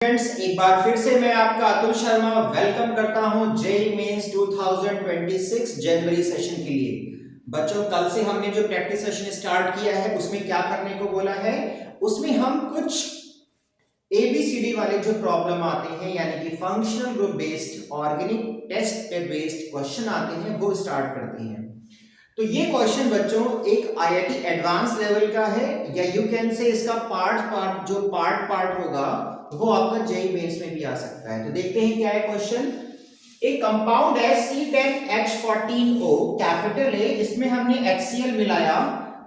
Friends, एक बार फिर से मैं आपका अतुल शर्मा वेलकम करता हूं जेईई मेंस 2026 जनवरी सेशन के लिए। बच्चों, कल से हमने जो प्रैक्टिस सेशन स्टार्ट किया है उसमें क्या करने को बोला है, उसमें हम कुछ एबीसीडी वाले जो प्रॉब्लम आते हैं यानी कि functional group based organic test based question आते हैं वो स्टार्ट करते हैं। तो ये क्वेश्चन बच्चों एक आईआईटी एडवांस लेवल का है या यू कैन से इसका पार्ट होगा वो आपका जेईई मेंस में भी आ सकता है। तो देखते हैं क्या है क्वेश्चन। एक कंपाउंड है C10H14O कैपिटल ए, इसमें हमने HCl मिलाया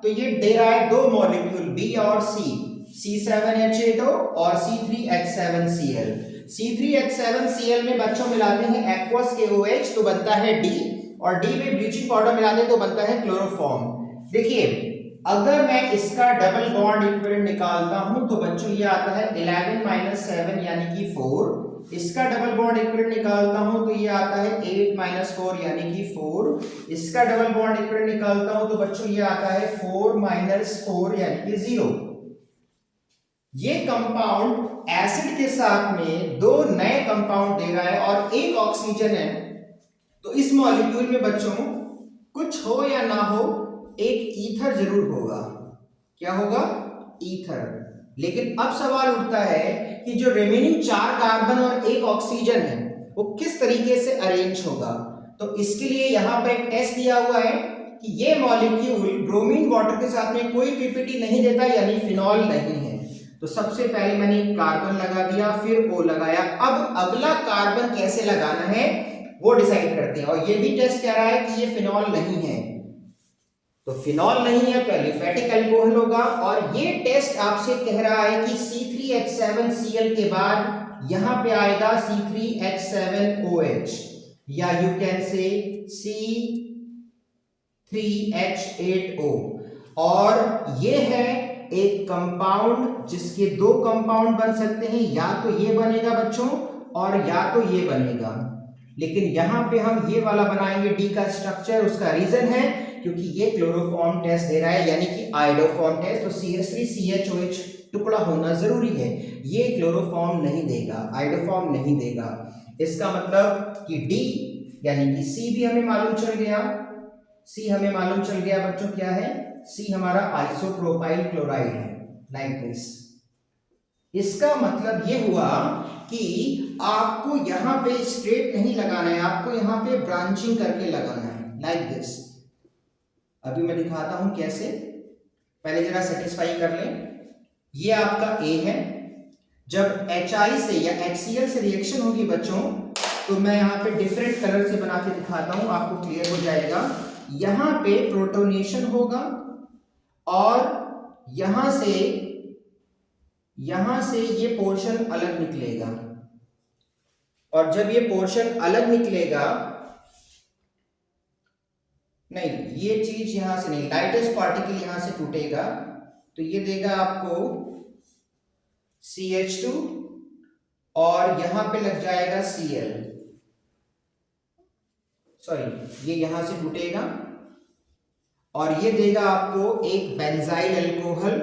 तो ये दे रहा है दो मॉलिक्यूल B और C, C7H8O और C3H7Cl। C3H7Cl में बच्चों मिलाते हैं एक्वस KOH तो बनता है D, और डी में ब्लीचिंग पाउडर मिला दे तो बनता है क्लोरोफॉर्म। देखिए, अगर मैं इसका डबल बॉन्ड इक्विवेलेंट निकालता हूं तो बच्चों ये आता है 11 - 7 यानी कि 4। इसका डबल बॉन्ड इक्विवेलेंट निकालता हूं तो ये आता है 8 - 4 यानी कि 4। इसका डबल बॉन्ड इक्विवेलेंट निकालता हूं तो बच्चों ये आता है 4 - 4 यानी कि 0। ये कंपाउंड एसिड के साथ में दो नए कंपाउंड दे रहा है और एक ऑक्सीजन है। तो इस मॉलिक्यूल में बच्चों कुछ हो या ना हो एक ईथर जरूर होगा। क्या होगा? ईथर। लेकिन अब सवाल उठता है कि जो रिमेनिंग 4 कार्बन और एक ऑक्सीजन है वो किस तरीके से अरेंज होगा। तो इसके लिए यहां पर एक टेस्ट दिया हुआ है कि ये मॉलिक्यूल ब्रोमीन वाटर के साथ में कोई पीपीटी नहीं देता यानी फिनॉल नहीं है। तो सबसे पहले मैंने एक कार्बन लगा दिया, फिर O लगाया। अब अगला कार्बन कैसे लगाना है वो डिसाइड करते हैं। और ये भी टेस्ट कह रहा है कि ये फिनॉल नहीं है, तो फिनॉल नहीं है तो एलिफेटिक अल्कोहल होगा। और ये टेस्ट आपसे कह रहा है कि C3H7Cl के बाद यहां पे आएगा C3H7OH या यू कैन से C3H8O। और ये है एक कंपाउंड जिसके दो कंपाउंड बन सकते हैं, या तो ये बनेगा बच्चों और या तो ये बनेगा। लेकिन यहां पे हम ये वाला बनाएंगे डी का स्ट्रक्चर। उसका रीजन है क्योंकि ये क्लोरोफॉर्म टेस्ट दे रहा है यानी कि आइडोफॉर्म टेस्ट, तो CH3CHOH टुकड़ा होना जरूरी है। ये क्लोरोफॉर्म नहीं देगा, आइडोफॉर्म नहीं देगा। इसका मतलब कि डी यानी कि सी भी हमें मालूम चल गया। सी हमें मालूम चल गया बच्चों क्या है, सी हमारा आइसोप्रोपाइल क्लोराइड है, लाइक दिस। इसका मतलब ये हुआ कि आपको यहां पे स्ट्रेट नहीं लगाना है, आपको यहां पे ब्रांचिंग करके लगाना है, लाइक दिस। अभी मैं दिखाता हूं कैसे। पहले जरा सेटिस्फाई कर लें। ये आपका A है। जब HI से या HCl से रिएक्शन होगी बच्चों तो मैं यहां पे डिफरेंट कलर से बना के दिखाता हूं, आपको क्लियर हो जाएगा। यहां पे प्रोटोनेशन होगा और यहां से ये पोर्शन अलग निकलेगा। और जब ये पोर्शन अलग निकलेगा, नहीं ये चीज यहां से नहीं, लाइटेस्ट पार्टिकल यहां से टूटेगा तो ये देगा आपको CH2 और यहां पे लग जाएगा Cl। सॉरी, ये यहां से टूटेगा और ये देगा आपको एक बेंजाइल अल्कोहल।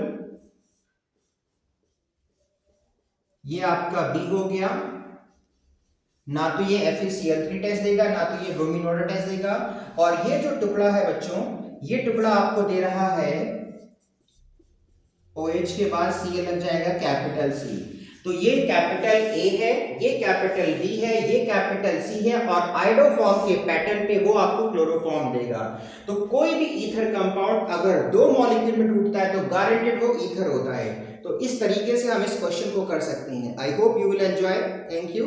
ये आपका B हो गया। ना तो ये FeCl3 टेस्ट देगा, ना तो ये ब्रोमीन वाटर टेस्ट देगा। और ये जो टुकड़ा है बच्चों, ये टुकड़ा आपको दे रहा है OH के बाद Cl लग जाएगा कैपिटल C। तो ये कैपिटल A है, ये कैपिटल B है, ये कैपिटल C है और आइडोफॉर्म के पैटर्न पे वो आपको क्लोरोफॉर्म देगा। तो कोई भी ईथर कंपाउंड अगर दो मॉलिक्यूल में टूटता है तो गारंटेड वो ईथर होता है। तो इस तरीके से हम इस क्वेश्चन को कर सकते हैं। I hope you will enjoy. Thank you.